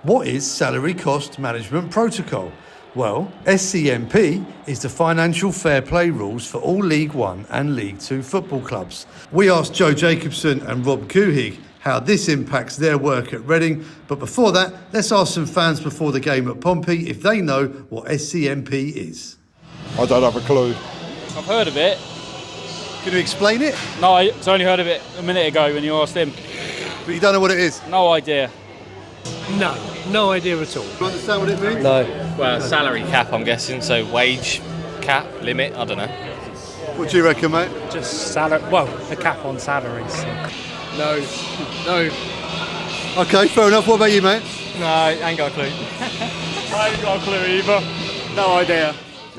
What is Salary Cost Management Protocol? Well, SCMP is the financial fair play rules for all League One and League Two football clubs. We asked Joe Jacobson and Rob Couhig how this impacts their work at Reading, but before that, let's ask some fans before the game at Pompey if they know what SCMP is. I don't have a clue. I've heard of it. Can you explain it? No, I only heard of it a minute ago when you asked him. But you don't know what it is? No idea. No idea at all. Do you understand what it means? No. Well, salary cap, I'm guessing, so wage cap, limit, I don't know. What do you reckon, mate? Just salary. Well, a cap on salaries. No. Okay, fair enough. What about you, mate? No, I ain't got a clue. I ain't got a clue either. No idea.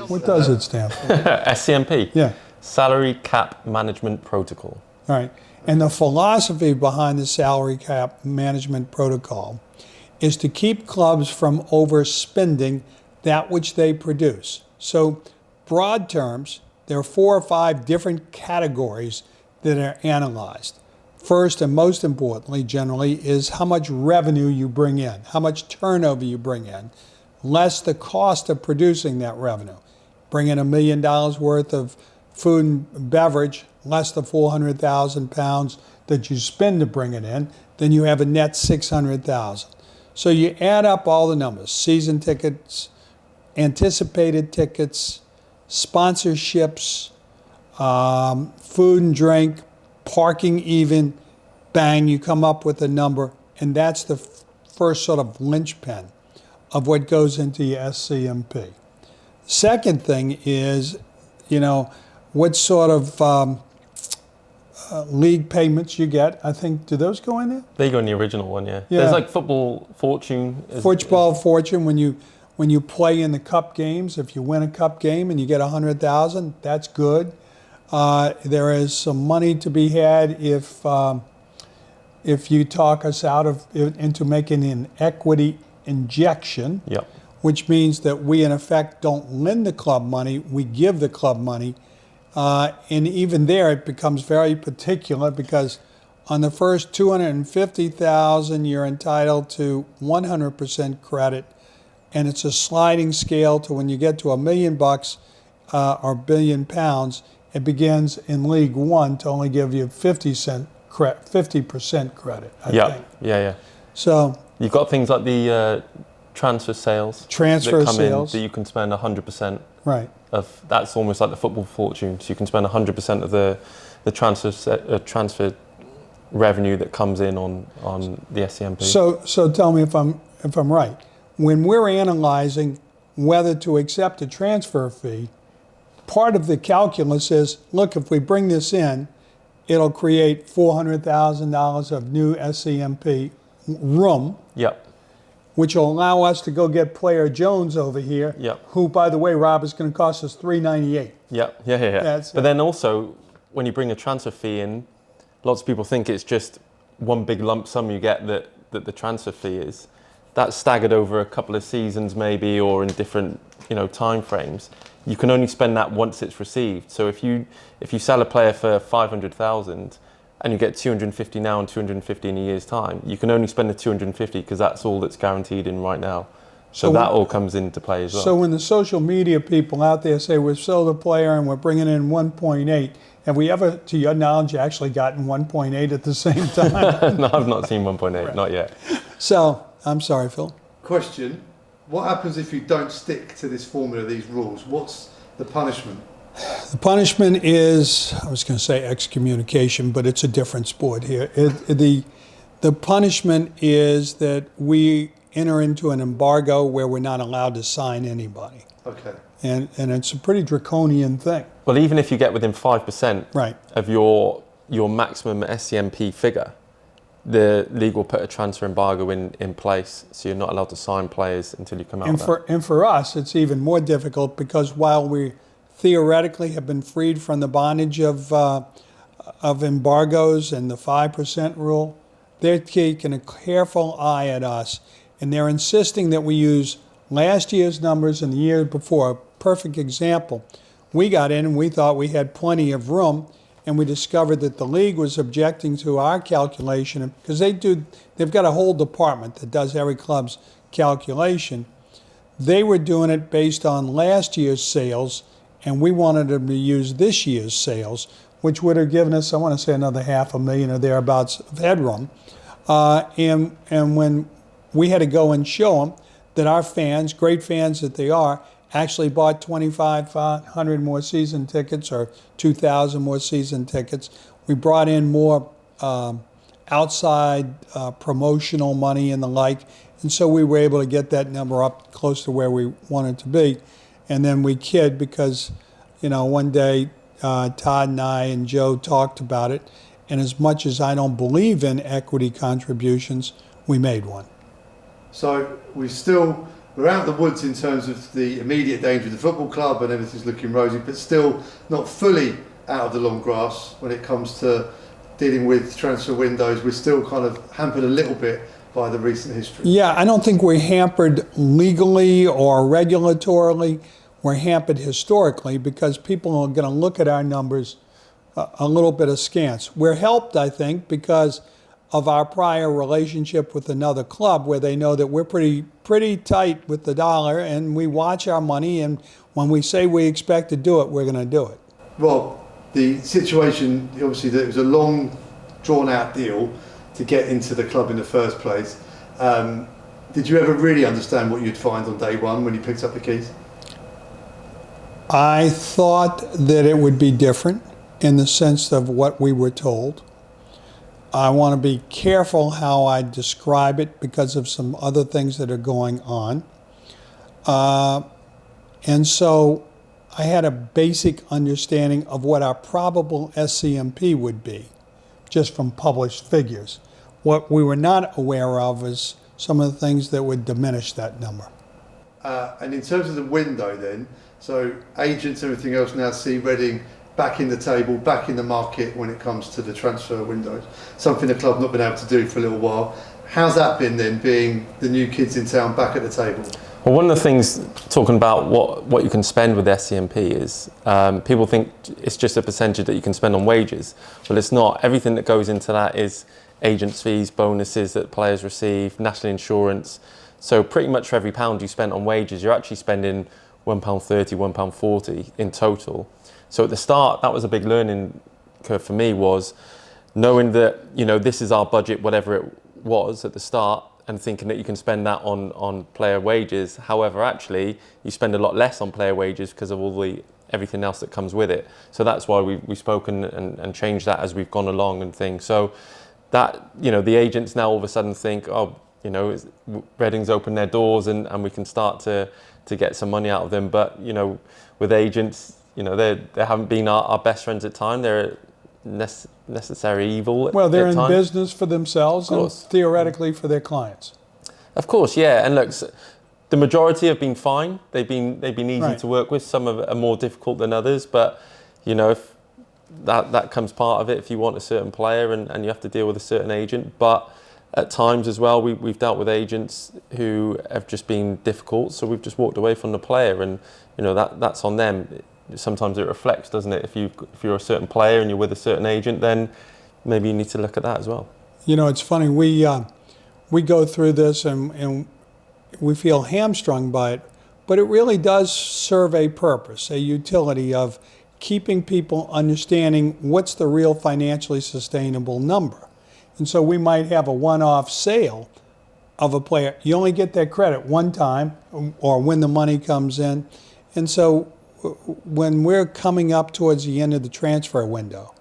What does it stand for? SCMP? Yeah. Salary Cap Management Protocol. All right. And the philosophy behind the salary cap management protocol is to keep clubs from overspending that which they produce. So, broad terms, there are 4 or 5 different categories that are analyzed. First and most importantly, generally, is how much revenue you bring in, how much turnover you bring in, less the cost of producing that revenue. Bring in $1 million worth of food and beverage, less the 400,000 pounds that you spend to bring it in, then you have a net 600,000. So you add up all the numbers: season tickets, anticipated tickets, sponsorships, food and drink, parking even, bang, you come up with a number, and that's the first sort of linchpin of what goes into your SCMP. Second thing is, what sort of league payments you get. I think, do those go in there? They go in the original one, yeah. Yeah. There's like football fortune. Football fortune, when you play in the cup games, if you win a cup game and you get 100,000, that's good. There is some money to be had if you talk us into making an equity injection, Yep. which means that we in effect don't lend the club money, we give the club money. And even there, it becomes very particular because on the first 250,000, you're entitled to 100% credit, and it's a sliding scale to when you get to $1 million or £1 billion, it begins in League One to only give you 50% credit. I think. Yeah. So you've got things like the transfer sales. Transfer that come sales in that you can spend 100%. Right. That's almost like the football fortune. So you can spend 100% of the transfer revenue that comes in on the SCMP. So tell me if I'm right. When we're analyzing whether to accept a transfer fee, part of the calculus is, look, if we bring this in, it'll create $400,000 of new SCMP room. Yep. Which will allow us to go get player Jones over here, Yep. who, by the way, Rob, is going to cost us $398. Yep. Yeah. But then also, when you bring a transfer fee in, lots of people think it's just one big lump sum you get that the transfer fee is. That's staggered over a couple of seasons maybe, or in different time frames. You can only spend that once it's received. So if you sell a player for 500,000 and you get 250 now and 250 in a year's time, you can only spend the 250 because that's all that's guaranteed in right now. So that all comes into play as well. So when the social media people out there say we've sold a player and we're bringing in 1.8, have we ever, to your knowledge, actually gotten 1.8 at the same time? No, I've not seen 1.8, Right. not yet. So, I'm sorry, Phil. Question: what happens if you don't stick to this formula, these rules? What's the punishment? The punishment is, I was going to say excommunication, but it's a different sport here. The punishment is that we enter into an embargo where we're not allowed to sign anybody. Okay. And it's a pretty draconian thing. Well, even if you get within 5% Right. of your maximum SCMP figure, the league will put a transfer embargo in place, so you're not allowed to sign players until you come out of that. And for us, it's even more difficult because while we theoretically have been freed from the bondage of embargoes and the 5% rule, they're taking a careful eye at us, and they're insisting that we use last year's numbers and the year before. A perfect example. We got in and we thought we had plenty of room, and we discovered that the league was objecting to our calculation because they've got a whole department that does every club's calculation. They were doing it based on last year's sales, and we wanted them to use this year's sales, which would have given us, I want to say, another $500,000 or thereabouts of headroom. And when we had to go and show them that our fans, great fans that they are, actually bought 2,500 more season tickets or 2,000 more season tickets. We brought in more outside promotional money and the like, and so we were able to get that number up close to where we wanted to be. And then we kid because, one day Todd and I and Joe talked about it, and as much as I don't believe in equity contributions, we made one. So we're out of the woods in terms of the immediate danger of the football club and everything's looking rosy, but still not fully out of the long grass when it comes to dealing with transfer windows. We're still kind of hampered a little bit by the recent history. Yeah, I don't think we're hampered legally or regulatorily. We're hampered historically because people are going to look at our numbers a little bit askance. We're helped, I think, because of our prior relationship with another club where they know that we're pretty tight with the dollar and we watch our money, and when we say we expect to do it, we're going to do it. Rob, the situation, obviously, that it was a long, drawn-out deal to get into the club in the first place. Did you ever really understand what you'd find on day one when you picked up the keys? I thought that it would be different in the sense of what we were told. I want to be careful how I describe it because of some other things that are going on. And so I had a basic understanding of what our probable SCMP would be, just from published figures. What we were not aware of is some of the things that would diminish that number. And in terms of the window then, so agents and everything else now see Reading back in the table, back in the market when it comes to the transfer windows, something the club not been able to do for a little while. How's that been then, being the new kids in town back at the table? Well, one of the things, talking about what you can spend with SCMP is, people think it's just a percentage that you can spend on wages. Well, it's not. Everything that goes into that is agents' fees, bonuses that players receive, national insurance. So pretty much for every pound you spend on wages, you're actually spending £1.30, £1.40 in total. So at the start, that was a big learning curve for me, was knowing that, this is our budget, whatever it was at the start, and thinking that you can spend that on player wages. However, actually, you spend a lot less on player wages because of everything else that comes with it. So that's why we've spoken and changed that as we've gone along and things. So that, the agents now all of a sudden think, Reading's opened their doors and we can start to get some money out of them. But, with agents, they haven't been our best friends at time. They're necessary evil. Well, they're in time. business for themselves and theoretically for their clients. Of course, yeah. And look, the majority have been fine. They've been easy to work with. Some are more difficult than others, but if that comes part of it. If you want a certain player and you have to deal with a certain agent, but at times as well, we've dealt with agents who have just been difficult. So we've just walked away from the player, and that's on them. Sometimes it reflects, doesn't it? If you're a certain player and you're with a certain agent, then maybe you need to look at that as well. It's funny. We go through this and we feel hamstrung by it, but it really does serve a purpose, a utility of keeping people understanding what's the real financially sustainable number. And so we might have a one-off sale of a player. You only get that credit one time or when the money comes in. And so when we're coming up towards the end of the transfer window,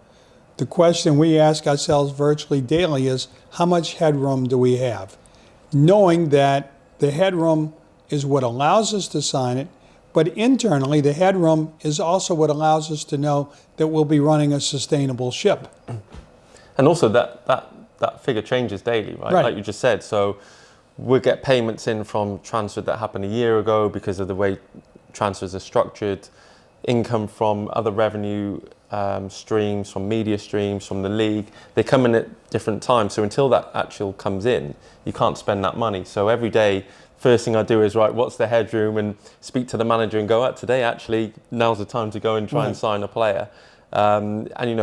the question we ask ourselves virtually daily is, how much headroom do we have? Knowing that the headroom is what allows us to sign it, but internally the headroom is also what allows us to know that we'll be running a sustainable ship. And also that figure changes daily, right? Like you just said. So we'll get payments in from transfers that happened a year ago because of the way transfers are structured, income from other revenue streams, from media streams, from the league. They come in at different times. So until that actual comes in, you can't spend that money. So every day, first thing I do is, what's the headroom, and speak to the manager and go, today actually, now's the time to go and try and sign a player. And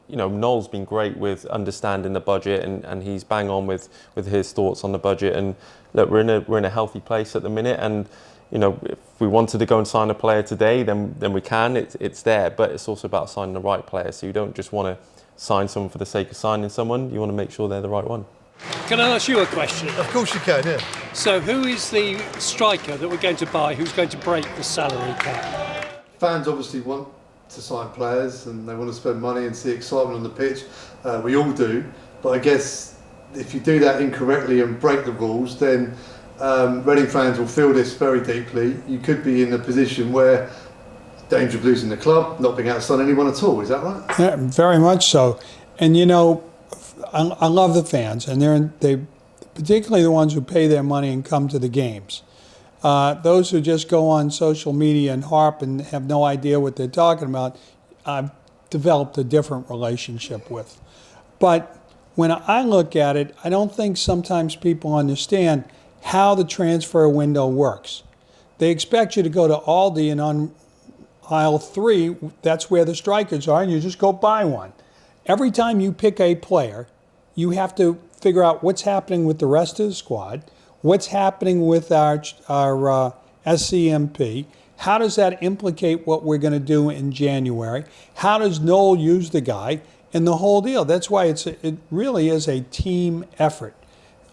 Noel's been great with understanding the budget, and he's bang on with his thoughts on the budget. And look, we're in a healthy place at the minute, and if we wanted to go and sign a player today, then we can. It's there, but it's also about signing the right player. So you don't just want to sign someone for the sake of signing someone. You want to make sure they're the right one. Can I ask you a question? Of course you can, yeah. So who is the striker that we're going to buy who's going to break the salary cap? Fans obviously want to sign players and they want to spend money and see excitement on the pitch. We all do. But I guess if you do that incorrectly and break the rules, then Reading fans will feel this very deeply. You could be in a position where danger of losing the club, not being able to sign anyone at all. Is that right? Yeah, very much so. And I love the fans, and they particularly the ones who pay their money and come to the games. Those who just go on social media and harp and have no idea what they're talking about, I've developed a different relationship with. But when I look at it, I don't think sometimes people understand how the transfer window works. They expect you to go to Aldi and on aisle 3, that's where the strikers are, and you just go buy one. Every time you pick a player, you have to figure out what's happening with the rest of the squad, what's happening with our SCMP, how does that implicate what we're going to do in January, how does Noel use the guy, and the whole deal. That's why it really is a team effort.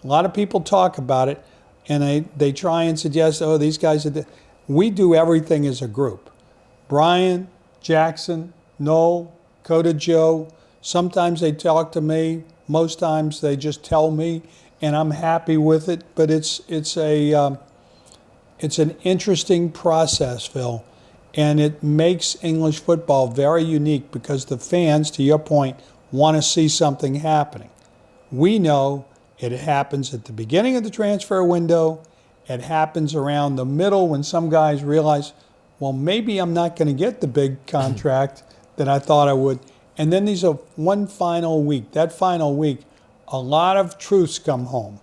A lot of people talk about it, and they try and suggest, oh, these guys are we do everything as a group. Brian, Jackson, Noel, Couhig and Joe. Sometimes they talk to me. Most times they just tell me, and I'm happy with it. But it's an interesting process, Phil, and it makes English football very unique because the fans, to your point, want to see something happening. We know it happens at the beginning of the transfer window. It happens around the middle when some guys realize, well, maybe I'm not going to get the big contract that I thought I would. And then there's one final week. That final week, a lot of truths come home.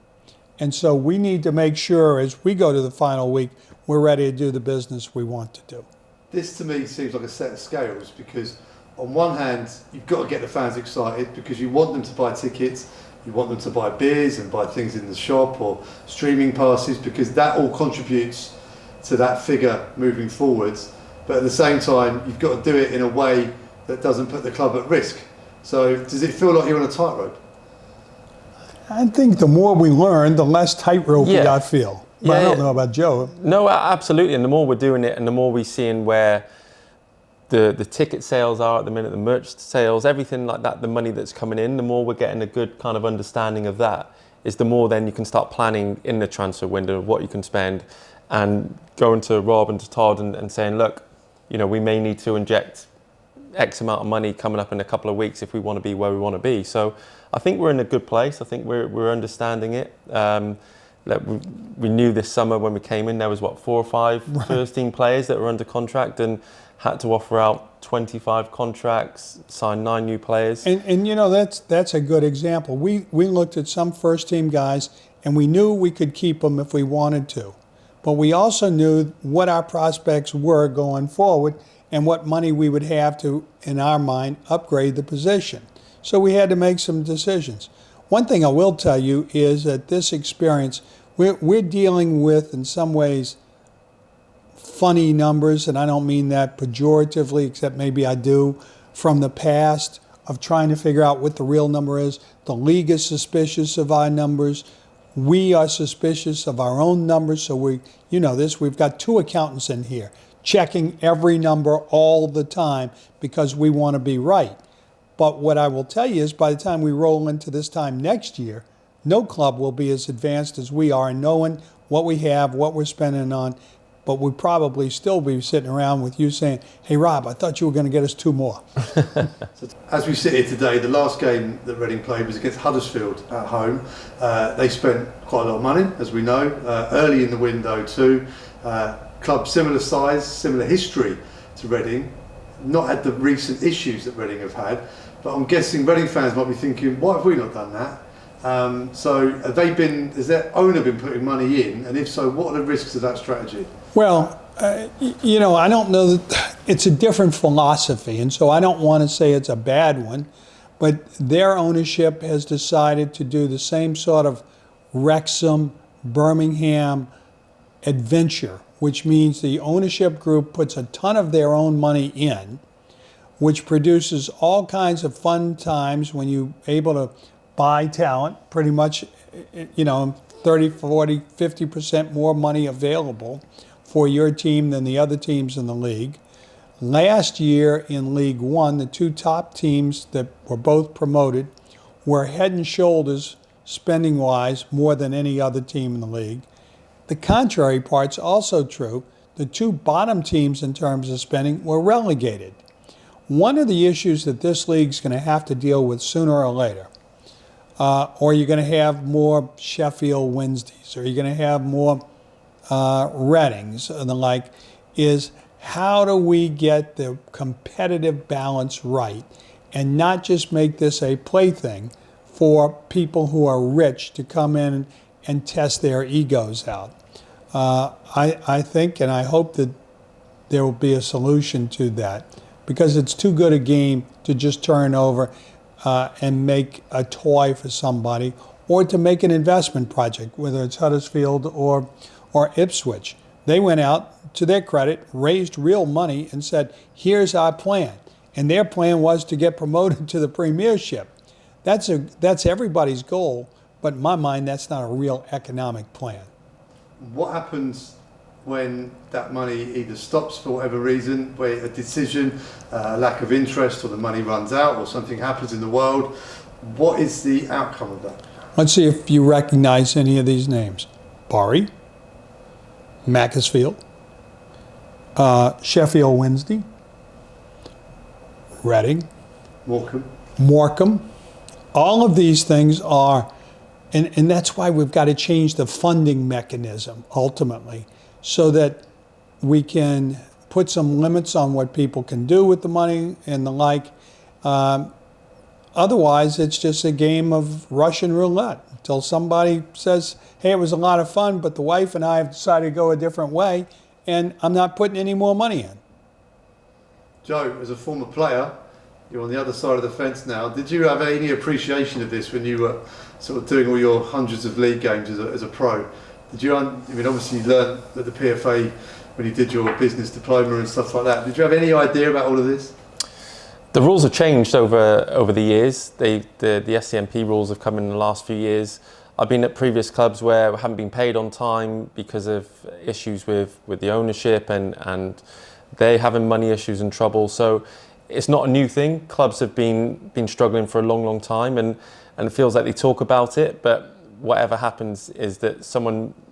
And so we need to make sure as we go to the final week, we're ready to do the business we want to do. This to me seems like a set of scales because on one hand, you've got to get the fans excited because you want them to buy tickets, you want them to buy beers and buy things in the shop or streaming passes because that all contributes to that figure moving forwards. But at the same time, you've got to do it in a way that doesn't put the club at risk. So does it feel like you're on a tightrope? I think the more we learn, the less tightrope I feel. But I don't know about Joe. No, absolutely. And the more we're doing it and the more we're seeing where the ticket sales are at the minute, the merch sales, everything like that, the money that's coming in, the more we're getting a good kind of understanding of that, is the more then you can start planning in the transfer window of what you can spend and going to Rob and to Todd and saying, look, we may need to inject X amount of money coming up in a couple of weeks if we want to be where we want to be. So I think we're in a good place. I think we're understanding it. We knew this summer when we came in, there was 4 or 5 first team players that were under contract and had to offer out 25 contracts, sign 9 new players. And that's a good example. We looked at some first team guys and we knew we could keep them if we wanted to. But we also knew what our prospects were going forward and what money we would have to, in our mind, upgrade the position. So we had to make some decisions. One thing I will tell you is that this experience, we're dealing with, in some ways, funny numbers, and I don't mean that pejoratively, except maybe I do, from the past of trying to figure out what the real number is. The league is suspicious of our numbers. We are suspicious of our own numbers, so we've got 2 accountants in here checking every number all the time because we want to be right. But what I will tell you is by the time we roll into this time next year, no club will be as advanced as we are in knowing what we have, what we're spending on, but we'd probably still be sitting around with you saying, hey, Rob, I thought you were going to get us 2 more. So as we sit here today, the last game that Reading played was against Huddersfield at home. They spent quite a lot of money, as we know, early in the window too. Club similar size, similar history to Reading, not had the recent issues that Reading have had, but I'm guessing Reading fans might be thinking, why have we not done that? So has their owner been putting money in, and if so, what are the risks of that strategy? Well, I don't know that It's a different philosophy, and so I don't want to say it's a bad one, but their ownership has decided to do the same sort of Wrexham, Birmingham adventure, which means the ownership group puts a ton of their own money in, which produces all kinds of fun times when you're able to buy talent, pretty much, 30, 40, 50% more money available for your team than the other teams in the league. Last year in League One, the two top teams that were both promoted were head and shoulders, spending-wise, more than any other team in the league. The contrary part's also true. The two bottom teams in terms of spending were relegated. One of the issues that this league's going to have to deal with sooner or later, or you're going to have more Sheffield Wednesdays, or you're going to have more Readings and the like, is how do we get the competitive balance right and not just make this a plaything for people who are rich to come in and test their egos out. I think and I hope that there will be a solution to that, because it's too good a game to just turn over and make a toy for somebody, or to make an investment project, whether it's Huddersfield or Ipswich. They went out, to their credit, raised real money and said, here's our plan. And their plan was to get promoted to the Premiership. That's everybody's goal, but in my mind, that's not a real economic plan. What happens when that money either stops for whatever reason, where a decision, lack of interest, or the money runs out, or something happens in the world? What is the outcome of that? Let's see if you recognize any of these names. Bury, Macclesfield, Sheffield Wednesday, Reading, Morecambe. All of these things are, and that's why we've got to change the funding mechanism ultimately, so that we can put some limits on what people can do with the money and the like. Otherwise, it's just a game of Russian roulette until somebody says, hey, it was a lot of fun, but the wife and I have decided to go a different way, and I'm not putting any more money in. Joe, as a former player, you're on the other side of the fence now. Did you have any appreciation of this when you were sort of doing all your hundreds of league games as a pro? Did you, obviously you learned at the PFA when you did your business diploma and stuff like that. Did you have any idea about all of this? The rules have changed over the years. The SCMP rules have come in the last few years. I've been at previous clubs where I haven't been paid on time because of issues with the ownership and they having money issues and trouble. So it's not a new thing. Clubs have been struggling for a long time, and it feels like they talk about it, but whatever happens is that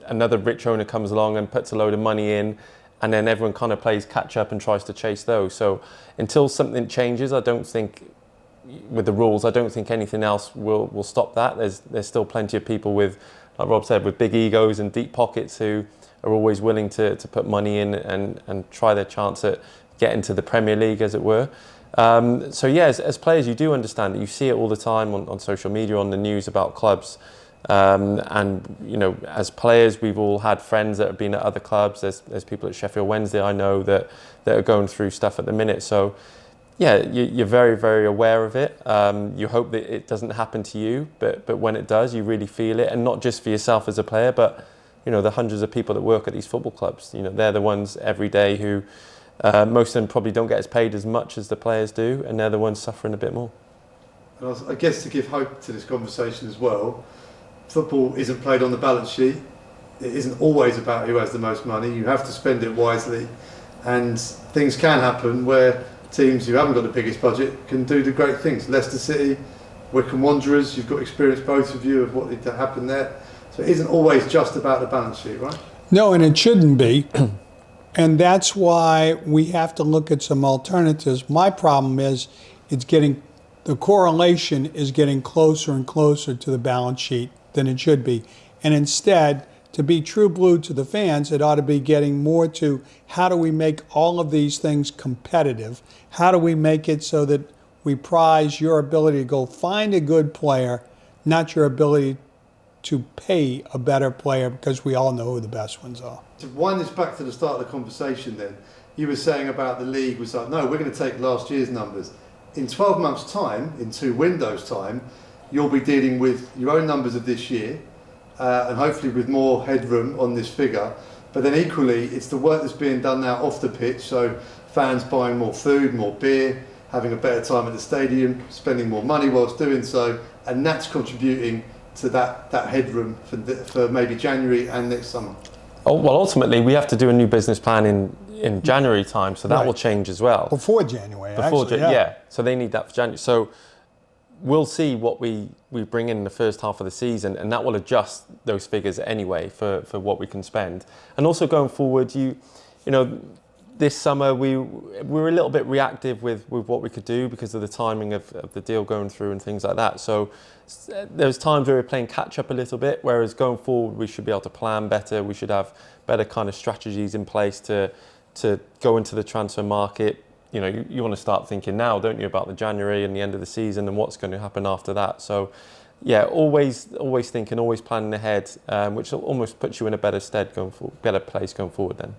another rich owner comes along and puts a load of money in, and then everyone kind of plays catch up and tries to chase those. So until something changes, I don't think, with the rules, I don't think anything else will stop that. There's still plenty of people with, like Rob said, with big egos and deep pockets who are always willing to put money in and try their chance at getting to the Premier League, as it were. So yeah, as players, you do understand it. You see it all the time on social media, on the news about clubs. And as players, we've all had friends that have been at other clubs. There's people at Sheffield Wednesday I know that are going through stuff at the minute. So yeah, you're very, very aware of it. You hope that it doesn't happen to you, but when it does, you really feel it, and not just for yourself as a player, but the hundreds of people that work at these football clubs. They're the ones every day who most of them probably don't get paid as much as the players do, and they're the ones suffering a bit more. And I guess to give hope to this conversation as well, football isn't played on the balance sheet. It isn't always about who has the most money. You have to spend it wisely, and things can happen where teams who haven't got the biggest budget can do the great things. Leicester City, Wycombe Wanderers, you've got experience, both of you, of what happened there. So it isn't always just about the balance sheet, right? No, and it shouldn't be. And that's why we have to look at some alternatives. My problem is the correlation is getting closer and closer to the balance sheet than it should be. And instead, to be true blue to the fans, it ought to be getting more to how do we make all of these things competitive? How do we make it so that we prize your ability to go find a good player, not your ability to pay a better player, because we all know who the best ones are. To wind this back to the start of the conversation then, you were saying about the league was like, no, we're going to take last year's numbers. In 12 months' time, in 2 windows' time, you'll be dealing with your own numbers of this year, and hopefully with more headroom on this figure. But then equally, it's the work that's being done now off the pitch, so fans buying more food, more beer, having a better time at the stadium, spending more money whilst doing so, and that's contributing to that headroom for maybe January and next summer. Oh, well, ultimately, we have to do a new business plan in January time, so that will change as well. Before January, So they need that for January. So we'll see what we bring in the first half of the season, and that will adjust those figures anyway for what we can spend. And also going forward, you know, this summer we were a little bit reactive with what we could do because of the timing of the deal going through and things like that. So there's times where we're playing catch up a little bit, whereas going forward we should be able to plan better. We should have better kind of strategies in place to go into the transfer market. You know, you want to start thinking now, don't you, about the January and the end of the season and what's going to happen after that. So yeah, always thinking, always planning ahead, which almost puts you in a better stead better place going forward then.